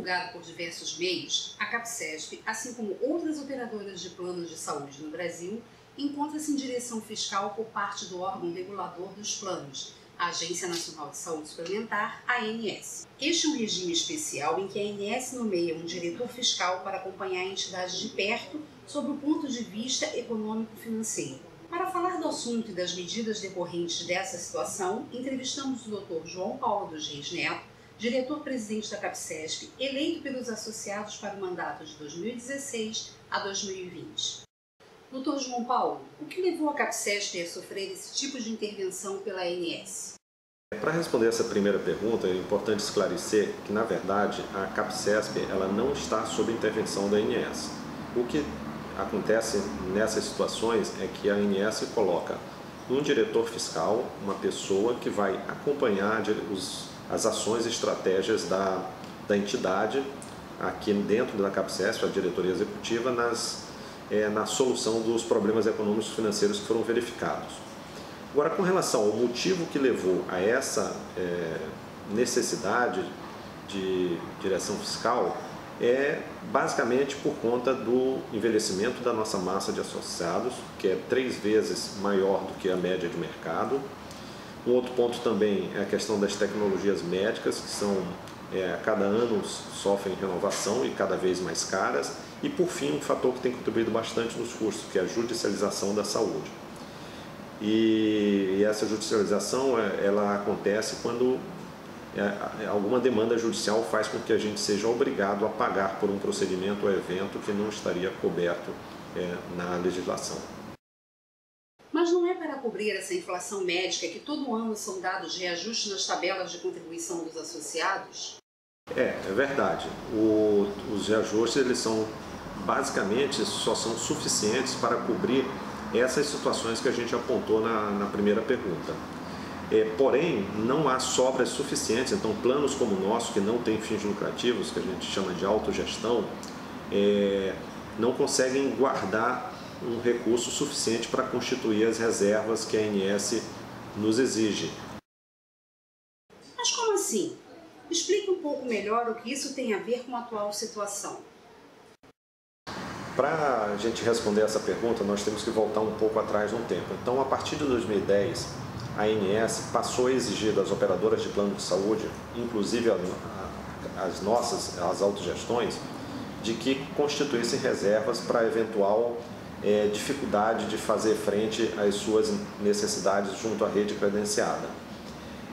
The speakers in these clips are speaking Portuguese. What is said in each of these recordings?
divulgado por diversos meios, a CAPCESP, assim como outras operadoras de planos de saúde no Brasil, encontra-se em direção fiscal por parte do órgão regulador dos planos, a Agência Nacional de Saúde Suplementar, ANS. Este é um regime especial em que a ANS nomeia um diretor fiscal para acompanhar a entidade de perto sob o ponto de vista econômico-financeiro. Para falar do assunto e das medidas decorrentes dessa situação, entrevistamos o Dr. João Paulo dos Reis Neto, diretor-presidente da CAPCESP, eleito pelos associados para o mandato de 2016 a 2020. Dr. João Paulo, o que levou a CAPCESP a sofrer esse tipo de intervenção pela ANS? Para responder essa primeira pergunta, é importante esclarecer que, na verdade, a CAPCESP ela não está sob intervenção da ANS. O que acontece nessas situações é que a ANS coloca um diretor fiscal, uma pessoa que vai acompanhar as ações e estratégias da entidade aqui dentro da CAPCESP, a diretoria executiva, na solução dos problemas econômicos e financeiros que foram verificados. Agora, com relação ao motivo que levou a essa necessidade de direção fiscal, é basicamente por conta do envelhecimento da nossa massa de associados, que é 3 vezes maior do que a média de mercado. Um outro ponto também é a questão das tecnologias médicas, que são, a cada ano sofrem renovação e cada vez mais caras. E, por fim, um fator que tem contribuído bastante nos custos, que é a judicialização da saúde. E essa judicialização ela acontece quando alguma demanda judicial faz com que a gente seja obrigado a pagar por um procedimento ou evento que não estaria coberto na legislação. Mas não é para cobrir essa inflação médica que todo ano são dados reajustes nas tabelas de contribuição dos associados? É verdade. Os reajustes eles são basicamente só são suficientes para cobrir essas situações que a gente apontou na primeira pergunta. Porém, não há sobras suficientes, então planos como o nosso, que não tem fins lucrativos, que a gente chama de autogestão, não conseguem guardar um recurso suficiente para constituir as reservas que a ANS nos exige. Mas como assim? Explique um pouco melhor o que isso tem a ver com a atual situação. Para a gente responder essa pergunta, nós temos que voltar um pouco atrás no tempo. Então, a partir de 2010, a ANS passou a exigir das operadoras de plano de saúde, inclusive as autogestões, de que constituíssem reservas para eventual dificuldade de fazer frente às suas necessidades junto à rede credenciada.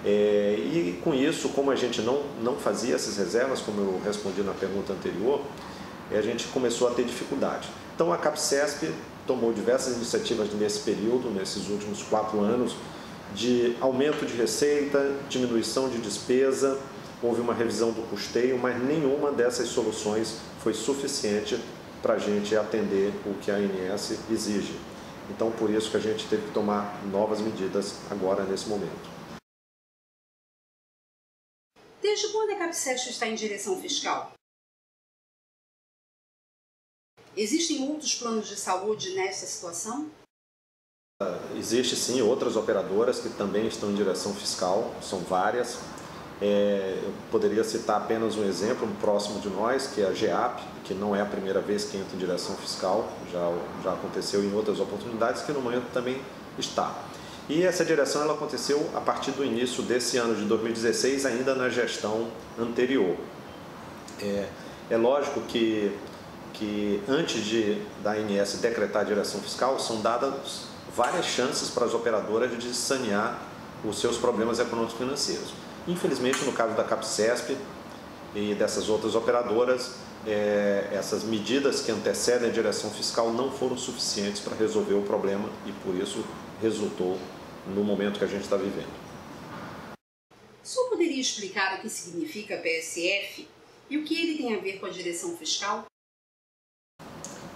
E com isso, como a gente não fazia essas reservas, como eu respondi na pergunta anterior, a gente começou a ter dificuldade. Então a CAPCESP tomou diversas iniciativas nesse período, nesses últimos 4 anos, de aumento de receita, diminuição de despesa, houve uma revisão do custeio, mas nenhuma dessas soluções foi suficiente para a gente atender o que a ANS exige. Então por isso que a gente teve que tomar novas medidas agora nesse momento. Desde quando a CAPCESP está em direção fiscal? Existem outros planos de saúde nessa situação? Existem sim outras operadoras que também estão em direção fiscal, são várias. Eu poderia citar apenas um exemplo, próximo de nós, que é a GEAP, que não é a primeira vez que entra em direção fiscal, já aconteceu em outras oportunidades, que no momento também está. E essa direção ela aconteceu a partir do início desse ano de 2016, ainda na gestão anterior. É lógico que antes da ANS decretar a direção fiscal, são dadas várias chances para as operadoras de sanear os seus problemas econômicos e financeiros. Infelizmente, no caso da CAPCESP e dessas outras operadoras, essas medidas que antecedem a direção fiscal não foram suficientes para resolver o problema e, por isso, resultou no momento que a gente está vivendo. O senhor poderia explicar o que significa PSF e o que ele tem a ver com a direção fiscal?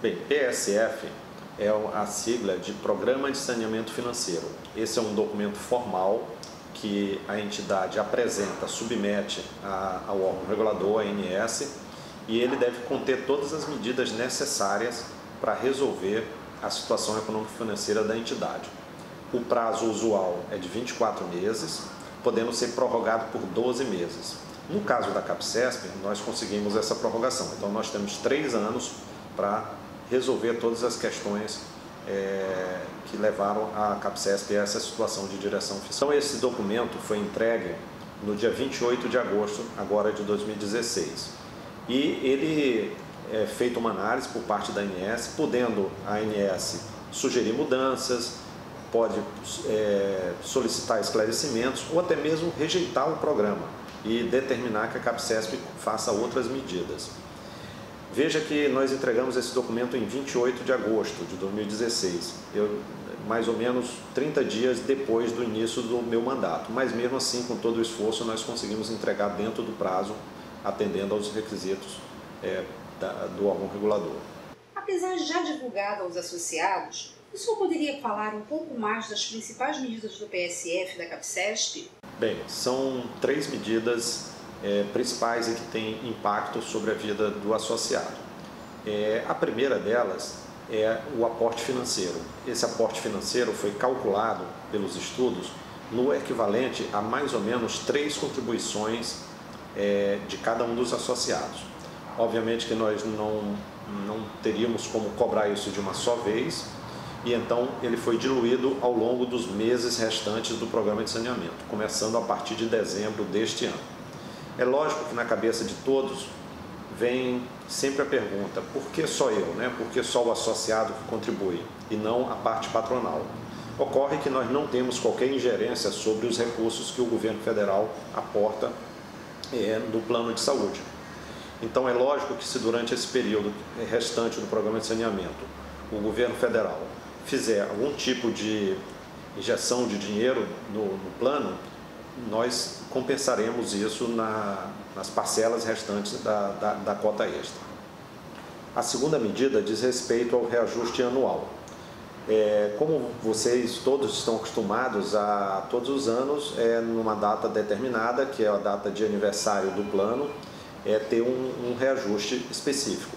Bem, PSF é a sigla de Programa de Saneamento Financeiro. Esse é um documento formal que a entidade apresenta, submete ao órgão regulador, a ANS, e ele deve conter todas as medidas necessárias para resolver a situação econômico-financeira da entidade. O prazo usual é de 24 meses, podendo ser prorrogado por 12 meses. No caso da CAPCESP, nós conseguimos essa prorrogação. Então, nós temos 3 anos para resolver todas as questões que levaram a CAPCESP a essa situação de direção fiscal. Então, esse documento foi entregue no dia 28 de agosto, agora de 2016. E ele é feita uma análise por parte da ANS, podendo a ANS sugerir mudanças, pode solicitar esclarecimentos ou até mesmo rejeitar o programa e determinar que a CAPCESP faça outras medidas. Veja que nós entregamos esse documento em 28 de agosto de 2016, mais ou menos 30 dias depois do início do meu mandato, mas mesmo assim, com todo o esforço, nós conseguimos entregar dentro do prazo, atendendo aos requisitos do órgão regulador. Apesar de já divulgado aos associados, o senhor poderia falar um pouco mais das principais medidas do PSF da CAPCESP? Bem, são 3 medidas principais e que têm impacto sobre a vida do associado. A primeira delas é o aporte financeiro. Esse aporte financeiro foi calculado pelos estudos no equivalente a mais ou menos 3 contribuições de cada um dos associados. Obviamente que nós não teríamos como cobrar isso de uma só vez, e então ele foi diluído ao longo dos meses restantes do programa de saneamento, começando a partir de dezembro deste ano. É lógico que na cabeça de todos vem sempre a pergunta: por que só eu, por que só o associado que contribui e não a parte patronal? Ocorre que nós não temos qualquer ingerência sobre os recursos que o governo federal aporta no plano de saúde. Então é lógico que se durante esse período restante do programa de saneamento o governo federal fizer algum tipo de injeção de dinheiro no plano, nós compensaremos isso nas parcelas restantes da cota extra. A segunda medida diz respeito ao reajuste anual. Como vocês todos estão acostumados a todos os anos, numa data determinada, que é a data de aniversário do plano, ter um reajuste específico.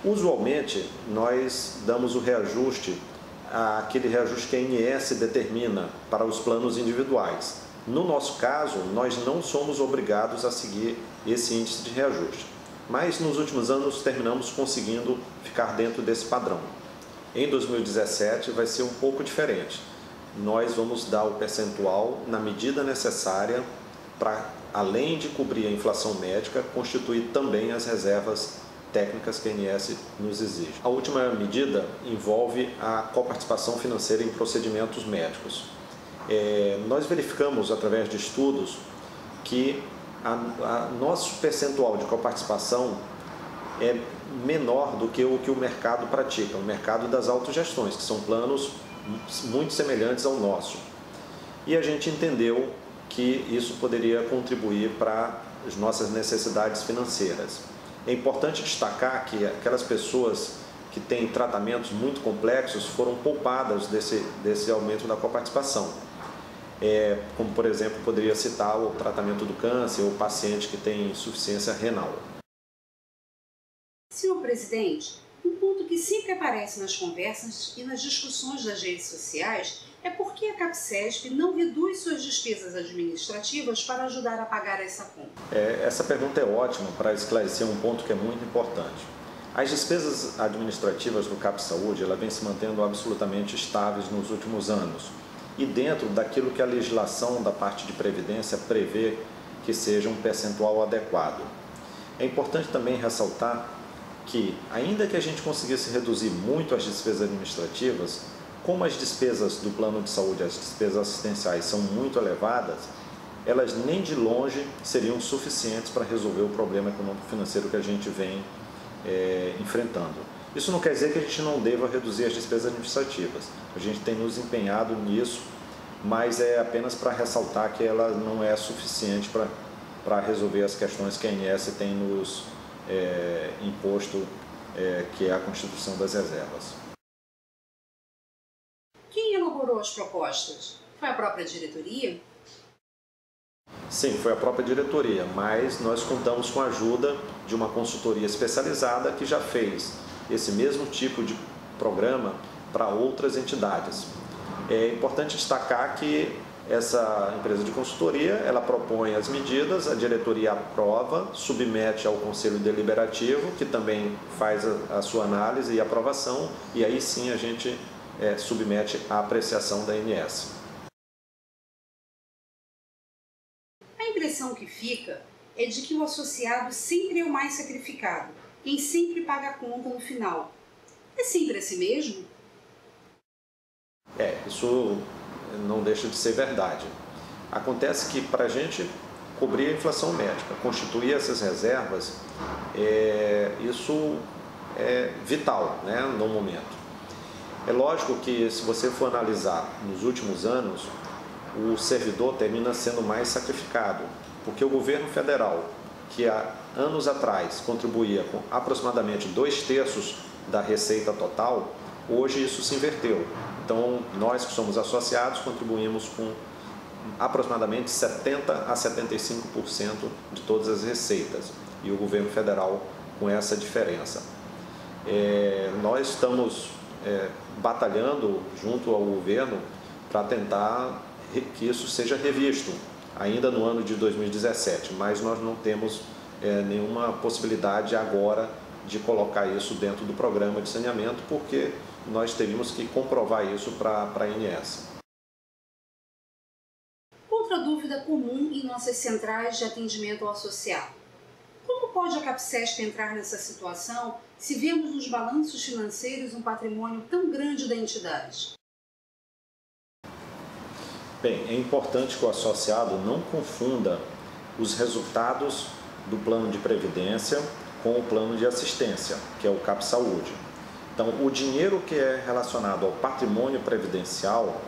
Usualmente, nós damos o reajuste, aquele reajuste que a ANS determina para os planos individuais. No nosso caso, nós não somos obrigados a seguir esse índice de reajuste, mas nos últimos anos terminamos conseguindo ficar dentro desse padrão. Em 2017 vai ser um pouco diferente. Nós vamos dar o percentual na medida necessária para, além de cobrir a inflação médica, constituir também as reservas técnicas que a ANS nos exige. A última medida envolve a coparticipação financeira em procedimentos médicos. Nós verificamos, através de estudos, que nosso percentual de coparticipação é menor do que o mercado pratica, o mercado das autogestões, que são planos muito semelhantes ao nosso. E a gente entendeu que isso poderia contribuir para as nossas necessidades financeiras. É importante destacar que aquelas pessoas que têm tratamentos muito complexos foram poupadas desse aumento da coparticipação. Como, por exemplo, poderia citar o tratamento do câncer ou paciente que tem insuficiência renal. Senhor presidente, um ponto que sempre aparece nas conversas e nas discussões das redes sociais é por que a CAPCESP não reduz suas despesas administrativas para ajudar a pagar essa conta. Essa pergunta é ótima para esclarecer um ponto que é muito importante. As despesas administrativas do CapSaúde vêm se mantendo absolutamente estáveis nos últimos anos e dentro daquilo que a legislação da parte de previdência prevê que seja um percentual adequado. É importante também ressaltar que, ainda que a gente conseguisse reduzir muito as despesas administrativas, como as despesas do plano de saúde, as despesas assistenciais são muito elevadas, elas nem de longe seriam suficientes para resolver o problema econômico-financeiro que a gente vem enfrentando. Isso não quer dizer que a gente não deva reduzir as despesas administrativas. A gente tem nos empenhado nisso, mas é apenas para ressaltar que ela não é suficiente para resolver as questões que a ANS tem nos imposto, que é a constituição das reservas. Quem elaborou as propostas? Foi a própria diretoria? Sim, foi a própria diretoria, mas nós contamos com a ajuda de uma consultoria especializada que já fez esse mesmo tipo de programa para outras entidades. É importante destacar que essa empresa de consultoria, ela propõe as medidas, a diretoria aprova, submete ao Conselho Deliberativo, que também faz a sua análise e aprovação, e aí sim a gente submete à apreciação da ANS. A impressão que fica é de que o associado sempre é o mais sacrificado, quem sempre paga a conta no final. É sempre assim mesmo? Isso não deixa de ser verdade. Acontece que para a gente cobrir a inflação médica, constituir essas reservas, isso é vital, né, no momento. É lógico que se você for analisar nos últimos anos, o servidor termina sendo mais sacrificado, porque o governo federal, que há anos atrás contribuía com aproximadamente 2/3 da receita total, hoje isso se inverteu. Então, nós que somos associados contribuímos com aproximadamente 70% a 75% de todas as receitas, e o governo federal com essa diferença. Nós estamos batalhando junto ao governo para tentar que isso seja revisto ainda no ano de 2017, mas nós não temos nenhuma possibilidade agora de colocar isso dentro do programa de saneamento, porque nós teríamos que comprovar isso para a ANS. Outra dúvida comum em nossas centrais de atendimento ao associado. Como pode a Capsesp entrar nessa situação se vemos nos balanços financeiros um patrimônio tão grande da entidade? Bem, é importante que o associado não confunda os resultados do plano de previdência com o plano de assistência, que é o CapSaúde. Então, o dinheiro que é relacionado ao patrimônio previdencial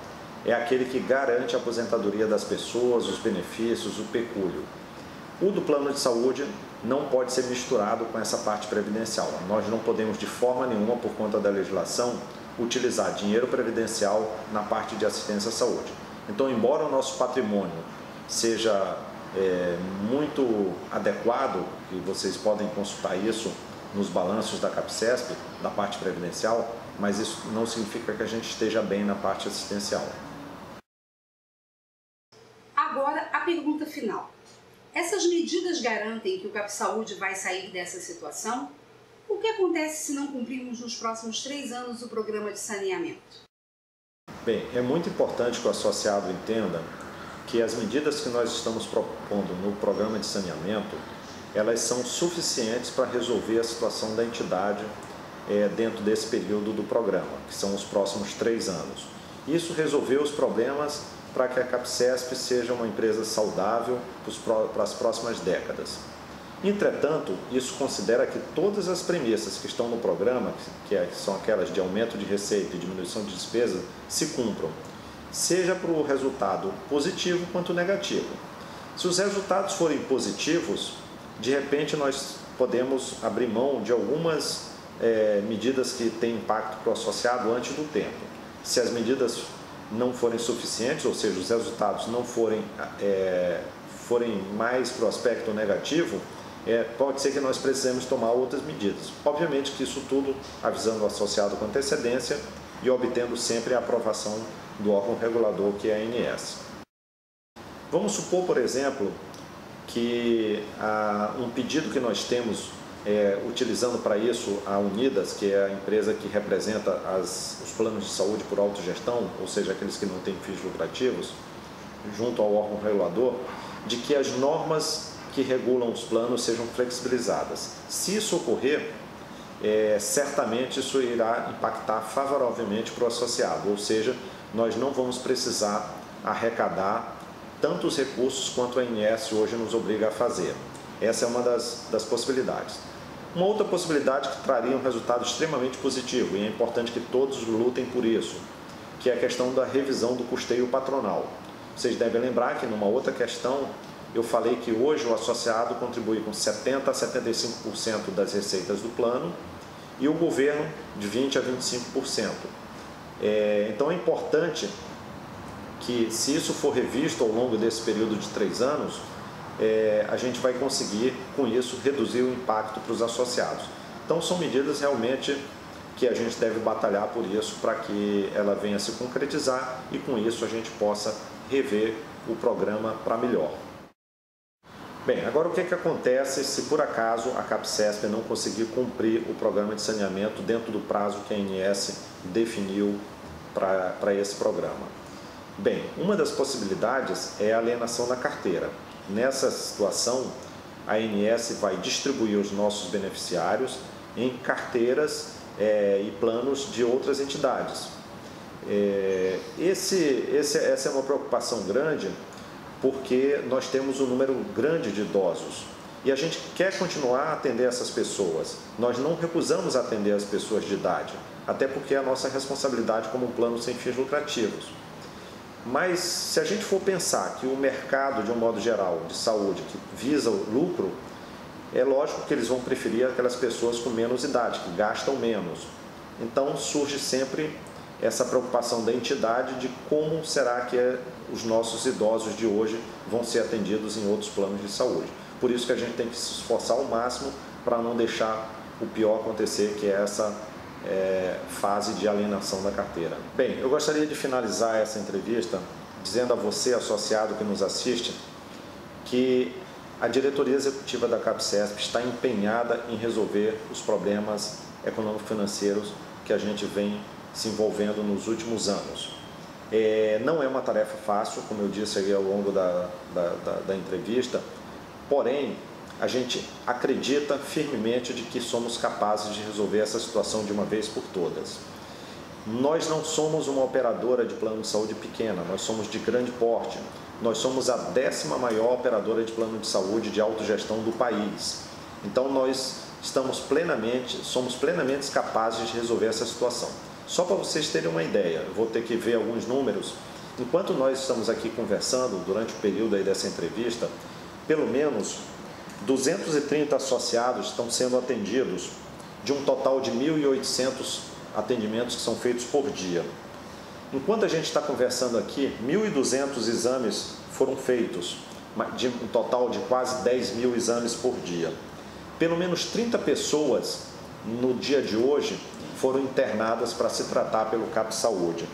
é aquele que garante a aposentadoria das pessoas, os benefícios, o pecúlio. O do plano de saúde não pode ser misturado com essa parte previdencial. Nós não podemos, de forma nenhuma, por conta da legislação, utilizar dinheiro previdencial na parte de assistência à saúde. Então, embora o nosso patrimônio seja muito adequado, e vocês podem consultar isso nos balanços da Capsesp, da parte previdencial, mas isso não significa que a gente esteja bem na parte assistencial. Agora, a pergunta final. Essas medidas garantem que o CapSaúde vai sair dessa situação? O que acontece se não cumprirmos nos próximos 3 anos o programa de saneamento? Bem, é muito importante que o associado entenda que as medidas que nós estamos propondo no programa de saneamento, elas são suficientes para resolver a situação da entidade dentro desse período do programa, que são os próximos 3 anos. Isso resolveu os problemas para que a Capsesp seja uma empresa saudável para as próximas décadas. Entretanto, isso considera que todas as premissas que estão no programa, que são aquelas de aumento de receita e diminuição de despesa, se cumpram, seja para o resultado positivo quanto negativo. Se os resultados forem positivos, de repente nós podemos abrir mão de algumas medidas que têm impacto para o associado antes do tempo. Se as medidas não forem suficientes, ou seja, os resultados não forem mais para o aspecto negativo, pode ser que nós precisemos tomar outras medidas. Obviamente que isso tudo avisando o associado com antecedência e obtendo sempre a aprovação do órgão regulador, que é a ANS. Vamos supor, por exemplo, que um pedido que nós temos, utilizando para isso a Unidas, que é a empresa que representa os planos de saúde por autogestão, ou seja, aqueles que não têm fins lucrativos, junto ao órgão regulador, de que as normas que regulam os planos sejam flexibilizadas. Se isso ocorrer, certamente isso irá impactar favoravelmente para o associado, ou seja, nós não vamos precisar arrecadar tantos recursos quanto a ANS hoje nos obriga a fazer. Essa é uma das possibilidades. Uma outra possibilidade que traria um resultado extremamente positivo, e é importante que todos lutem por isso, que é a questão da revisão do custeio patronal. Vocês devem lembrar que numa outra questão eu falei que hoje o associado contribui com 70% a 75% das receitas do plano e o governo de 20% a 25%. Então é importante que, se isso for revisto ao longo desse período de 3 anos, a gente vai conseguir, com isso, reduzir o impacto para os associados. Então são medidas realmente que a gente deve batalhar por isso, para que ela venha se concretizar e com isso a gente possa rever o programa para melhor. Bem, agora o que acontece se por acaso a CAPCESP não conseguir cumprir o programa de saneamento dentro do prazo que a ANS definiu para esse programa? Bem, uma das possibilidades é a alienação da carteira. Nessa situação, a ANS vai distribuir os nossos beneficiários em carteiras e planos de outras entidades. Essa é uma preocupação grande, porque nós temos um número grande de idosos e a gente quer continuar a atender essas pessoas. Nós não recusamos atender as pessoas de idade, até porque é a nossa responsabilidade como um plano sem fins lucrativos. Mas se a gente for pensar que o mercado, de um modo geral, de saúde, que visa o lucro, é lógico que eles vão preferir aquelas pessoas com menos idade, que gastam menos. Então surge sempre essa preocupação da entidade de como será que os nossos idosos de hoje vão ser atendidos em outros planos de saúde. Por isso que a gente tem que se esforçar ao máximo para não deixar o pior acontecer, que é essa fase de alienação da carteira. Bem, eu gostaria de finalizar essa entrevista dizendo a você, associado que nos assiste, que a diretoria executiva da CAPCESP está empenhada em resolver os problemas econômico-financeiros que a gente vem se envolvendo nos últimos anos. Não é uma tarefa fácil, como eu disse aí ao longo da entrevista, porém, a gente acredita firmemente de que somos capazes de resolver essa situação de uma vez por todas. Nós não somos uma operadora de plano de saúde pequena, nós somos de grande porte. Nós somos a 10ª maior operadora de plano de saúde de autogestão do país. Então, nós somos plenamente capazes de resolver essa situação. Só para vocês terem uma ideia, eu vou ter que ver alguns números. Enquanto nós estamos aqui conversando, durante o período aí dessa entrevista, pelo menos 230 associados estão sendo atendidos, de um total de 1.800 atendimentos que são feitos por dia. Enquanto a gente está conversando aqui, 1.200 exames foram feitos, de um total de quase 10.000 exames por dia. Pelo menos 30 pessoas no dia de hoje foram internadas para se tratar pelo CAP Saúde.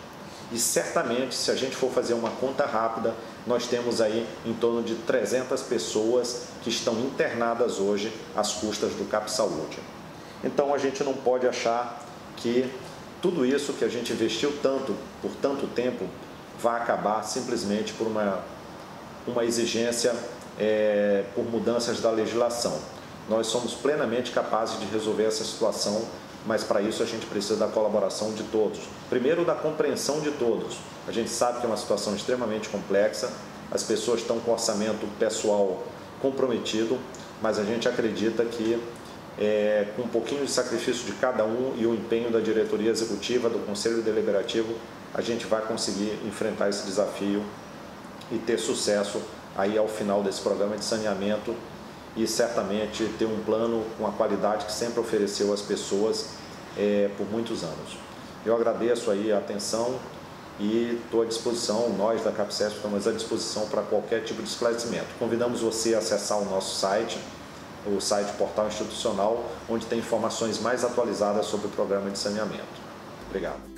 E certamente, se a gente for fazer uma conta rápida, nós temos aí em torno de 300 pessoas que estão internadas hoje às custas do CAP Saúde. Então a gente não pode achar que tudo isso que a gente investiu tanto, por tanto tempo, vai acabar simplesmente por uma exigência por mudanças da legislação. Nós somos plenamente capazes de resolver essa situação, mas para isso a gente precisa da colaboração de todos. Primeiro, da compreensão de todos. A gente sabe que é uma situação extremamente complexa, as pessoas estão com orçamento pessoal comprometido, mas a gente acredita que com um pouquinho de sacrifício de cada um e o empenho da diretoria executiva, do Conselho Deliberativo, a gente vai conseguir enfrentar esse desafio e ter sucesso aí ao final desse programa de saneamento e certamente ter um plano com a qualidade que sempre ofereceu às pessoas por muitos anos. Eu agradeço aí a atenção e estou à disposição, nós da CAPCESP estamos à disposição para qualquer tipo de esclarecimento. Convidamos você a acessar o nosso site, o site Portal Institucional, onde tem informações mais atualizadas sobre o programa de saneamento. Obrigado.